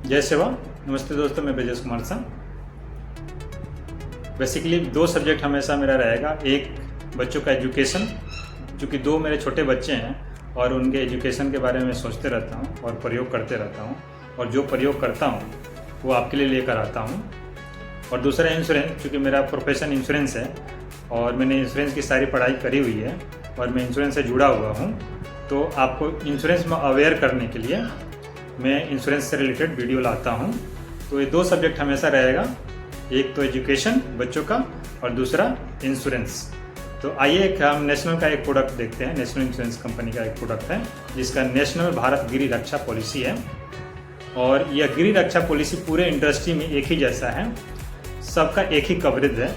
जय सेवा। नमस्ते दोस्तों, मैं ब्रजेश कुमार सिंह। बेसिकली दो सब्जेक्ट हमेशा मेरा रहेगा। एक बच्चों का एजुकेशन, क्योंकि दो मेरे छोटे बच्चे हैं और उनके एजुकेशन के बारे में सोचते रहता हूँ और प्रयोग करते रहता हूँ, और जो प्रयोग करता हूँ वो आपके लिए लेकर आता हूँ। और दूसरा इंश्योरेंस, क्योंकि मेरा प्रोफेशन इंश्योरेंस है और मैंने इंश्योरेंस की सारी पढ़ाई करी हुई है और मैं इंश्योरेंस से जुड़ा हुआ हूँ। तो आपको इंश्योरेंस में अवेयर करने के लिए मैं इंश्योरेंस से रिलेटेड वीडियो लाता हूँ। तो ये दो सब्जेक्ट हमेशा रहेगा, एक तो एजुकेशन बच्चों का और दूसरा इंश्योरेंस। तो आइए हम नेशनल का एक प्रोडक्ट देखते हैं। नेशनल इंश्योरेंस कंपनी का एक प्रोडक्ट है जिसका नेशनल भारत गिरी रक्षा पॉलिसी है। और यह गिरी रक्षा पॉलिसी पूरे इंडस्ट्री में एक ही जैसा है, सबका एक ही कवरेज है,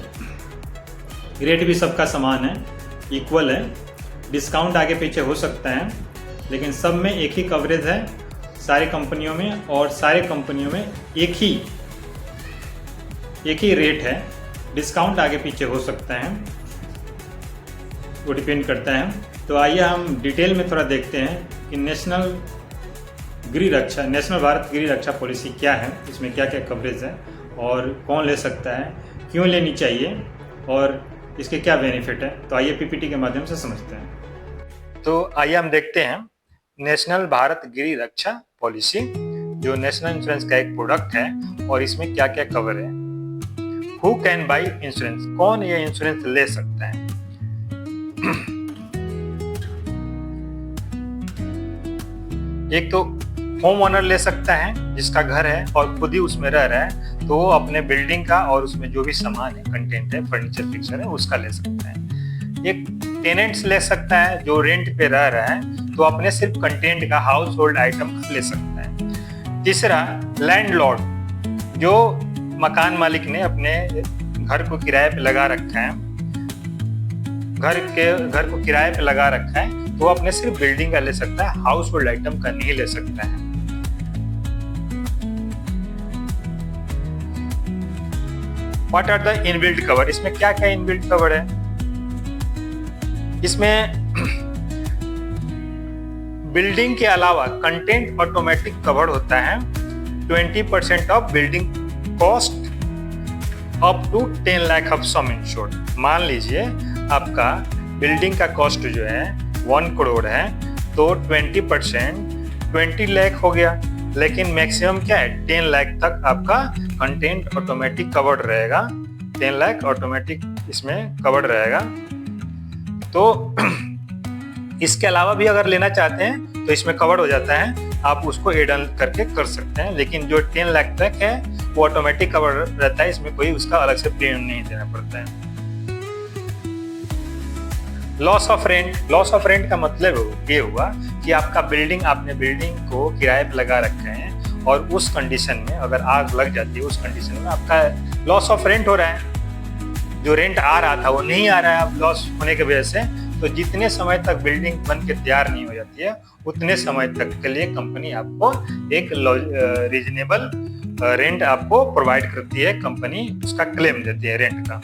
रेट भी सबका समान है, इक्वल है। डिस्काउंट आगे पीछे हो सकता है लेकिन सब में एक ही कवरेज है सारी कंपनियों में, और सारे कंपनियों में एक ही रेट है। डिस्काउंट आगे पीछे हो सकता है, वो डिपेंड करता है। तो आइए हम डिटेल में थोड़ा देखते हैं कि नेशनल भारत गिरी रक्षा पॉलिसी क्या है, इसमें क्या क्या कवरेज है और कौन ले सकता है, क्यों लेनी चाहिए और इसके क्या बेनिफिट है। तो आइए पीपीटी के माध्यम से समझते हैं। तो आइए हम देखते हैं नेशनल भारत गिरी रक्षा पॉलिसी, जो नेशनल इंश्योरेंस का एक प्रोडक्ट है और इसमें क्या क्या कवर है। हु कैन बाई इंश्योरेंस, कौन ये इंश्योरेंस ले सकता है। एक तो होम ओनर ले सकता है जिसका घर है और खुद ही उसमें रह रहा है, तो वो अपने बिल्डिंग का और उसमें जो भी सामान है, कंटेंट है, फर्नीचर फिक्सर है, उसका ले सकता है। एक टेनेंट्स ले सकता है जो रेंट पे रह रहा है, तो अपने सिर्फ कंटेंट का, हाउस होल्ड आइटम का ले सकता है। तीसरा लैंडलॉर्ड, जो मकान मालिक ने अपने घर को किराए पे लगा रखा है, घर को किराए पे लगा रखा है, तो अपने सिर्फ बिल्डिंग का ले सकता है, हाउस होल्ड आइटम का नहीं ले सकता है। What are the inbuilt cover, इसमें क्या क्या इनबिल्ट कवर है। इसमें बिल्डिंग के अलावा कंटेंट ऑटोमेटिक कवर होता है। 20% of building cost up to 10 lakh of sum insured. मान लीजिए आपका बिल्डिंग का कॉस्ट जो है 1 करोड़ है, तो 20% 20 लाख हो गया, लेकिन मैक्सिमम क्या है 10 लाख तक आपका कंटेंट ऑटोमेटिक कवर्ड रहेगा। 10 लाख ऑटोमेटिक इसमें कवर्ड रहेगा। तो इसके अलावा भी अगर लेना चाहते हैं तो इसमें कवर हो जाता है, आप उसको एड ऑन करके कर सकते हैं। लेकिन जो 10 लाख तक है वो ऑटोमेटिक कवर रहता है, इसमें कोई उसका अलग से प्रीमियम नहीं देना पड़ता है। लॉस ऑफ रेंट का मतलब ये हुआ कि आपने बिल्डिंग को किराए पे लगा रखे हैं और उस कंडीशन में अगर आग लग जाती है, उस कंडीशन में आपका लॉस ऑफ रेंट हो रहा है, जो रेंट आ रहा था वो नहीं आ रहा है लॉस होने की वजह से। तो जितने समय तक बिल्डिंग बन के तैयार नहीं हो जाती है उतने समय तक के लिए कंपनी आपको एक रीजनेबल रेंट आपको प्रोवाइड करती है, कंपनी उसका क्लेम देती है रेंट का।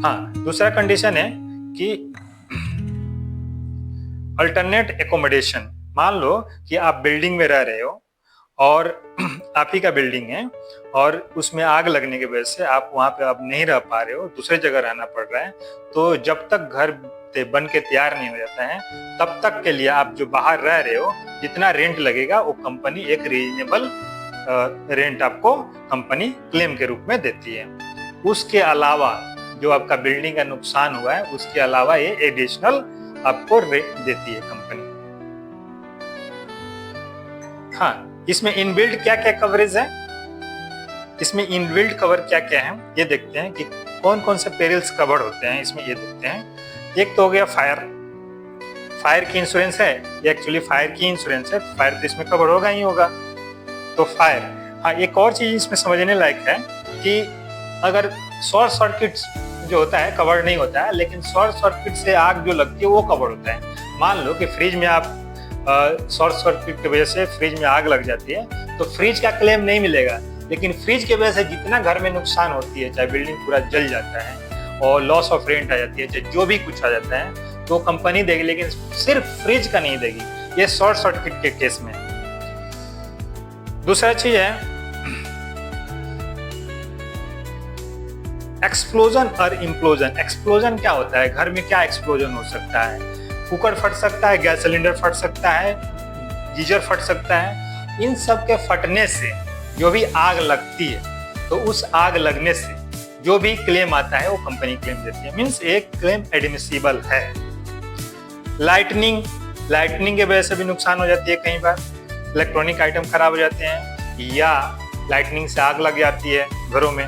हाँ, दूसरा कंडीशन है कि अल्टरनेट एकोमोडेशन। मान लो कि आप बिल्डिंग में रह रहे हो और आप ही का बिल्डिंग है और उसमें आग लगने की वजह से आप वहां पे अब नहीं रह पा रहे हो, दूसरे जगह रहना पड़ रहा है। तो जब तक घर बन के तैयार नहीं हो जाता है तब तक के लिए आप जो बाहर रह रहे हो, जितना रेंट लगेगा वो कंपनी एक रीजनेबल रेंट आपको कंपनी क्लेम के रूप में देती है। उसके अलावा जो आपका बिल्डिंग का नुकसान हुआ है उसके अलावा ये एडिशनल आपको रेंट देती है कंपनी। हाँ, इसमें इनबिल्ट क्या क्या कवरेज है, इसमें इनबिल्ट कवर क्या क्या है ये देखते हैं कि कौन कौन से पेरिल्स कवर होते हैं इसमें, ये देखते हैं। एक तो हो गया फायर की इंश्योरेंस है, ये एक्चुअली फायर की इंश्योरेंस है, फायर तो इसमें कवर होगा ही होगा। तो फायर। हाँ, एक और चीज इसमें समझने लायक है कि अगर शॉर्ट सर्किट जो होता है कवर नहीं होता है, लेकिन शॉर्ट सर्किट से आग जो लगती है वो कवर होता है। मान लो कि फ्रिज में आप शॉर्ट सर्किट की वजह से फ्रिज में आग लग जाती है, तो फ्रिज का क्लेम नहीं मिलेगा, लेकिन फ्रिज की वजह से जितना घर में नुकसान होती है, चाहे बिल्डिंग पूरा जल जाता है और लॉस ऑफ रेंट आ जाती है, चाहे जो भी कुछ आ जाता है, तो कंपनी देगी, लेकिन सिर्फ फ्रिज का नहीं देगी, ये शॉर्ट सर्किट के केस में। दूसरा चीज है एक्सप्लोजन और इम्प्लोजन। एक्सप्लोजन क्या होता है? घर में क्या एक्सप्लोजन हो सकता है? कुकर फट सकता है, गैस सिलेंडर फट सकता है, गीजर फट सकता है। इन सब के फटने से जो भी आग लगती है, तो उस आग लगने से जो भी क्लेम आता है वो कंपनी क्लेम देती है, मीन्स एक क्लेम एडमिसिबल है। लाइटनिंग की वजह से भी नुकसान हो जाती है, कई बार इलेक्ट्रॉनिक आइटम खराब हो जाते हैं या लाइटनिंग से आग लग जाती है घरों में,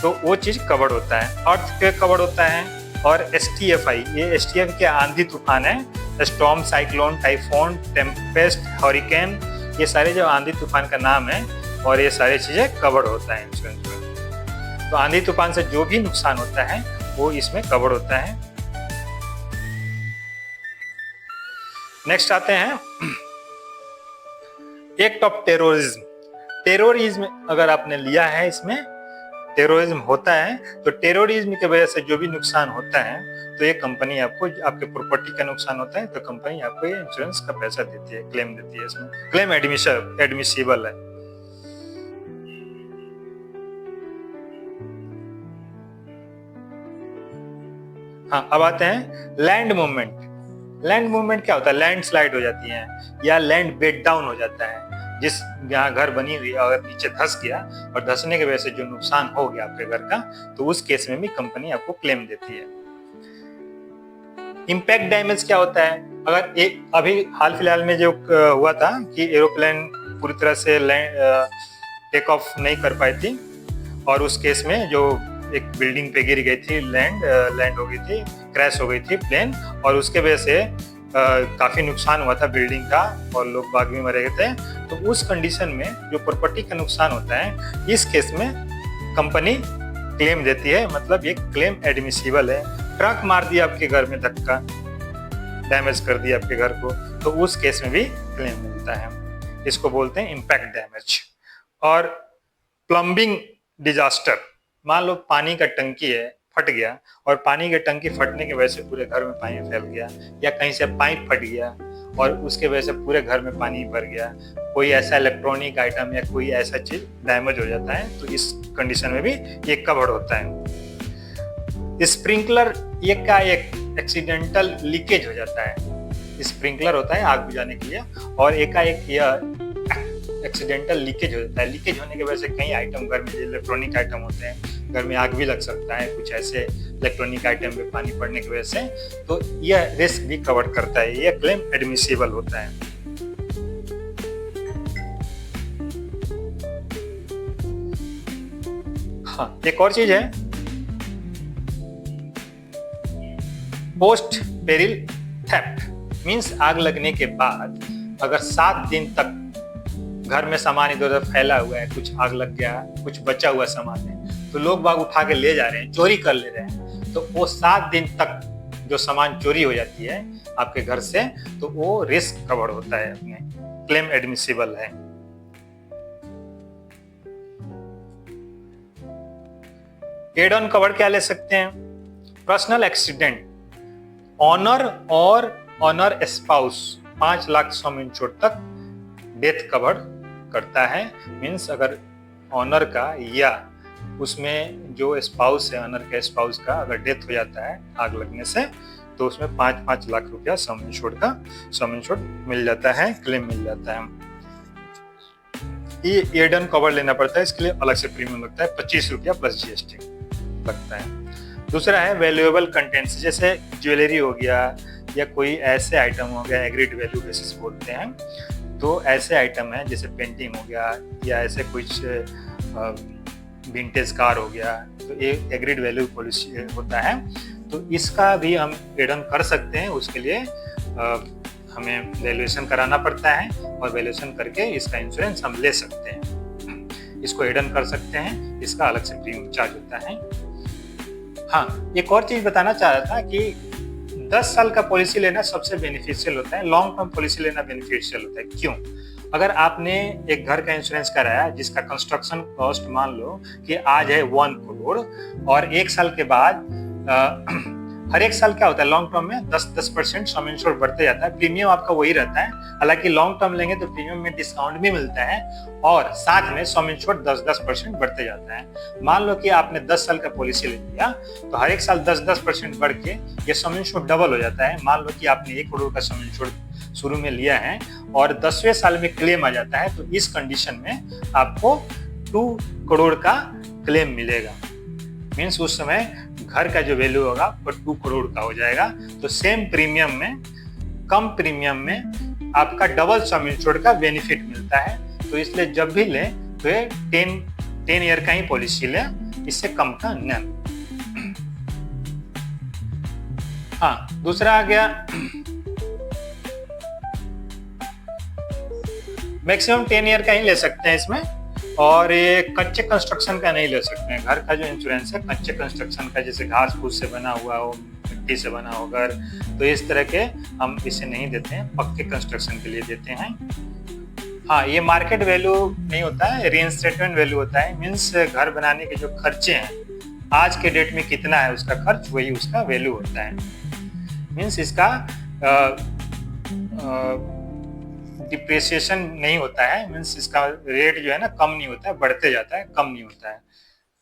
तो वो चीज कवर्ड होता है। अर्थक्वेक कवर्ड होता है। और STFI, ये STF के आंधी तूफान है, storm, cyclone, typhoon, Tempest, hurricane, ये सारे जो आंधी तूफान का नाम है, और ये सारी चीजें कवर्ड होता है इंश्योरेंस में। तो आंधी तूफान से जो भी नुकसान होता है वो इसमें कवर्ड होता है। नेक्स्ट आते हैं एक्ट ऑफ टेररिज्म। टेररिज्म अगर आपने लिया है, इसमें टेररिज्म होता है, तो टेररिज्म की वजह से जो भी नुकसान होता है, तो ये कंपनी आपको, आपके प्रॉपर्टी का नुकसान होता है तो कंपनी आपको ये इंश्योरेंस का पैसा देती है, क्लेम देती है। इसमें क्लेम एडमिसिबल है। हाँ, अब आते हैं लैंड मूवमेंट। लैंड मूवमेंट क्या होता है? लैंड स्लाइड हो जाती है या लैंड बेड डाउन हो जाता है। जिस जहाँ घर बनी हुई अगर नीचे धंस गया और धंसने की वजह से जो नुकसान हो गया आपके घर का, तो उस केस में भी कंपनी आपको क्लेम देती है। इम्पैक्ट डैमेज क्या होता है? अगर अभी हाल फिलहाल में जो हुआ था कि एरोप्लेन पूरी तरह से टेक ऑफ नहीं कर पाई थी, और उस केस में जो एक बिल्डिंग पे गिर गई थी, लैंड हो गई थी, क्रैश हो गई थी प्लेन, और उसके वजह से काफी नुकसान हुआ था बिल्डिंग का और लोग बाग भी मरे गए थे। तो उस कंडीशन में जो प्रॉपर्टी का नुकसान होता है, इस केस में कंपनी क्लेम देती है, मतलब ये क्लेम एडमिसिबल है। ट्रक मार दिया आपके घर में, धक्का, डैमेज कर दिया आपके घर को, तो उस केस में भी क्लेम मिलता है। इसको बोलते हैं इम्पैक्ट डैमेज। और प्लम्बिंग डिजास्टर, मान लो पानी का टंकी है, फट गया, और पानी की टंकी फटने की वजह से पूरे घर में पानी फैल गया, या कहीं से पाइप फट गया और उसके वजह से पूरे घर में पानी भर गया, कोई ऐसा इलेक्ट्रॉनिक आइटम या कोई ऐसा चीज डैमेज हो जाता है, तो इस कंडीशन में भी ये कवर्ड होता है। स्प्रिंकलर, ये का एक एक्सीडेंटल लीकेज हो जाता है। स्प्रिंकलर होता है आग बुझाने के लिए, और एकाएक यह एक्सीडेंटल लीकेज हो जाता है। लीकेज होने की वजह से कई आइटम घर में, इलेक्ट्रॉनिक आइटम होते हैं, घर में आग भी लग सकता है, कुछ ऐसे इलेक्ट्रॉनिक आइटम में पानी पड़ने की वजह से, तो यह रिस्क भी कवर करता है, यह क्लेम एडमिसिबल होता है। हाँ, एक और चीज है, पोस्ट पेरिल थेफ्ट, मींस आग लगने के बाद अगर 7 दिन तक घर में सामान इधर उधर फैला हुआ है, कुछ आग लग गया, कुछ बचा हुआ सामान है, तो लोग बाग उठा के ले जा रहे हैं, चोरी कर ले रहे हैं, तो वो 7 दिन तक जो सामान चोरी हो जाती है आपके घर से, तो वो रिस्क कवर होता है, अपने क्लेम एडमिसिबल है। एड ऑन कवर क्या ले सकते हैं? पर्सनल एक्सीडेंट, ऑनर और owner spouse 5 lakh sum insured तक डेथ कवर करता है। मीन्स अगर ऑनर का या उसमें जो स्पाउस है, ऑनर के स्पाउस का अगर डेथ हो जाता है आग लगने से, तो उसमें 5-5 लाख रुपया सम इंश्योर्ड मिल जाता है, क्लेम मिल जाता है। ये एड ऑन कवर लेना पड़ता है, इसके लिए अलग से प्रीमियम लगता है, 25 रुपया प्लस GST लगता है। दूसरा है वैल्यूएबल कंटेंट्स, जैसे ज्वेलरी हो गया या कोई ऐसे आइटम हो गया, एग्रीड वैल्यू बेसिस बोलते हैं, तो ऐसे आइटम है जैसे पेंटिंग हो गया या ऐसे कुछ विंटेज कार हो गया, तो एक एग्रीड वैल्यू पॉलिसी होता है, तो इसका भी हम एड ऑन कर सकते हैं। उसके लिए हमें वैल्यूएशन कराना पड़ता है, और वैल्यूएशन करके इसका इंश्योरेंस हम ले सकते हैं, इसको एड ऑन कर सकते हैं, इसका अलग से प्रीमियम चार्ज होता है। हाँ, एक और चीज बताना चाह रहा था कि 10 साल का पॉलिसी लेना सबसे बेनिफिशियल होता है, लॉन्ग टर्म पॉलिसी लेना बेनिफिशियल होता है। क्यों? अगर आपने एक घर का इंश्योरेंस कराया जिसका कंस्ट्रक्शन कॉस्ट मान लो कि आज है 1 करोड़, और 1 साल के बाद हर एक साल क्या होता है, लॉन्ग टर्म में 10% सम इंश्योर्ड बढ़ते जाता है, प्रीमियम आपका वही रहता है। हालांकि लॉन्ग टर्म लेंगे तो प्रीमियम में डिस्काउंट भी मिलता है और साथ में सम इंश्योर्ड 10% बढ़ते जाता है। मान लो कि आपने 10 साल का पॉलिसी ले लिया तो हर एक साल 10% बढ़ के ये सम इंश्योर्ड डबल हो जाता है। मान लो कि आपने 1 करोड़ का सम इंश्योर्ड शुरू में लिया है और 10वें साल में क्लेम आ जाता है, तो इस कंडीशन में आपको 2 करोड़ का क्लेम मिलेगा। मीन्स उस समय घर का जो वैल्यू होगा वो 2 करोड़ का हो जाएगा। तो सेम प्रीमियम में, कम प्रीमियम में आपका डबल सम इंश्योर्ड का बेनिफिट मिलता है। तो इसलिए जब भी लें तो ये 10 ईयर का ही पॉलिसी लें, इससे कम का न। हाँ, दूसरा आ गया मैक्सिमम 10 ईयर का ही ले सकते हैं इसमें, और ये कच्चे कंस्ट्रक्शन का नहीं ले सकते हैं। घर का जो इंश्योरेंस है कच्चे कंस्ट्रक्शन का, जैसे घास फूस से बना हुआ हो, मिट्टी से बना हो घर, तो इस तरह के हम इसे नहीं देते हैं, पक्के कंस्ट्रक्शन के लिए देते हैं। हाँ, ये मार्केट वैल्यू नहीं होता है, रीइंस्टेटमेंट वैल्यू होता है। मीन्स घर बनाने के जो खर्चे हैं आज के डेट में कितना है उसका खर्च, वही उसका वैल्यू होता है। मीन्स इसका डिप्रिसिएशन नहीं होता है। मीन्स इसका रेट जो है ना कम नहीं होता है, बढ़ते जाता है, कम नहीं होता है।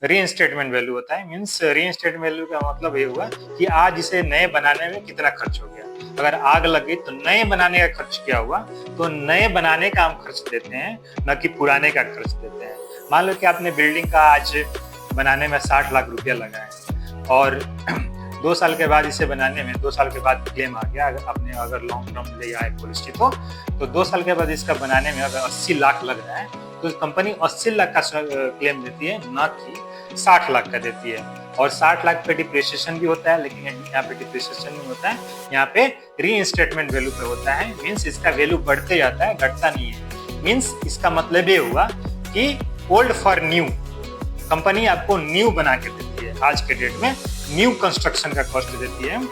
रीइंस्टेटमेंट वैल्यू होता है। मीन्स रीइंस्टेटमेंट वैल्यू का मतलब ये हुआ कि आज इसे नए बनाने में कितना खर्च हो गया। अगर आग लग गई तो नए बनाने का खर्च क्या हुआ, तो नए बनाने का हम खर्च देते हैं, न कि पुराने का खर्च देते हैं। मान लो कि आपने बिल्डिंग का आज बनाने में 60 लाख रुपया लगाए और 2 साल के बाद इसे बनाने में, 2 साल के बाद क्लेम आ गया, आपने अगर लॉन्ग टर्म ले आए पॉलिसी तो 2 साल के बाद इसका बनाने में अगर 80 लाख लग रहा है तो कंपनी 80 लाख का क्लेम देती है, ना कि 60 लाख का देती है। और 60 लाख पे डिप्रिसिएशन भी होता है, लेकिन यहाँ पे डिप्रिसिएशन नहीं होता है, यहाँ पे रीइंस्टेटमेंट वैल्यू पे होता है। मीन्स इसका वैल्यू बढ़ते जाता है, घटता नहीं है। मीन्स इसका मतलब ये हुआ कि ओल्ड फॉर न्यू, कंपनी आपको न्यू बना के देती है। आज के डेट में न्यू कंस्ट्रक्शन का कॉस्ट देती है,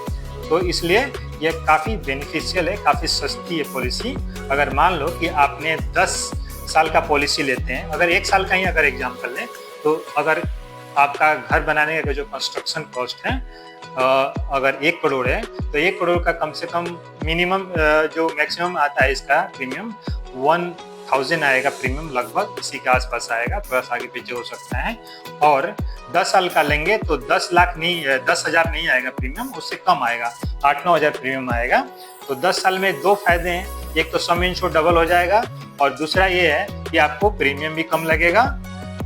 तो इसलिए ये काफ़ी बेनिफिशियल है, काफ़ी सस्ती है पॉलिसी। अगर मान लो कि आपने 10 साल का पॉलिसी लेते हैं, अगर 1 साल का ही अगर एग्जाम्पल लें, तो अगर आपका घर बनाने का जो कंस्ट्रक्शन कॉस्ट है अगर 1 करोड़ है तो 1 करोड़ का कम से कम मिनिमम जो मैक्सिमम आता है इसका प्रीमियम 1000 आएगा। प्रीमियम लगभग इसी के आसपास आएगा, थोड़ा सा आगे पीछे हो सकता है। और 10 साल का लेंगे तो 10 लाख नहीं, 10,000 नहीं आएगा प्रीमियम, उससे कम आएगा, 8-9 हज़ार प्रीमियम आएगा। तो 10 साल में 2 फायदे हैं, एक तो सम इंश्योर्ड डबल हो जाएगा और दूसरा ये है कि आपको प्रीमियम भी कम लगेगा।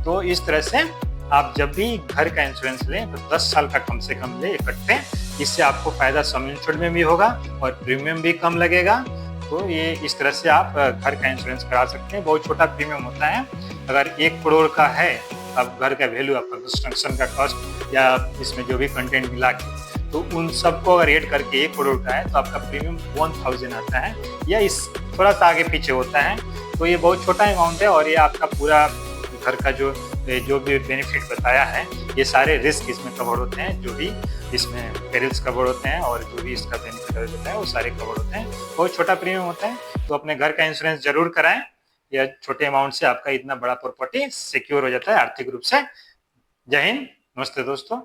तो इस तरह से आप जब भी घर का इंश्योरेंस लें तो 10 साल का कम से कम ले इकट्ठे, इससे आपको फायदा सम इंश्योर्ड में भी होगा और प्रीमियम भी कम लगेगा। तो ये इस तरह से आप घर का इंश्योरेंस करा सकते हैं। बहुत छोटा प्रीमियम होता है। अगर 1 करोड़ का है अब घर का वैल्यू, आपका कंस्ट्रक्शन का कॉस्ट या इसमें जो भी कंटेंट मिला के, तो उन सबको अगर ऐड करके 1 करोड़ का है तो आपका प्रीमियम 1000 आता है, या इस थोड़ा सा आगे पीछे होता है। तो ये बहुत छोटा अमाउंट है और ये आपका पूरा घर का जो भी बेनिफिट बताया है, ये सारे रिस्क इसमें कवर होते हैं, जो भी इसमें पेरिल्स कवर होते हैं और जो भी इसका बेनिफिट होता है वो सारे कवर होते हैं। बहुत छोटा प्रीमियम होता है, तो अपने घर का इंश्योरेंस जरूर कराएं। या छोटे अमाउंट से आपका इतना बड़ा प्रॉपर्टी सिक्योर हो जाता है आर्थिक रूप से। जय हिंद, नमस्ते दोस्तों।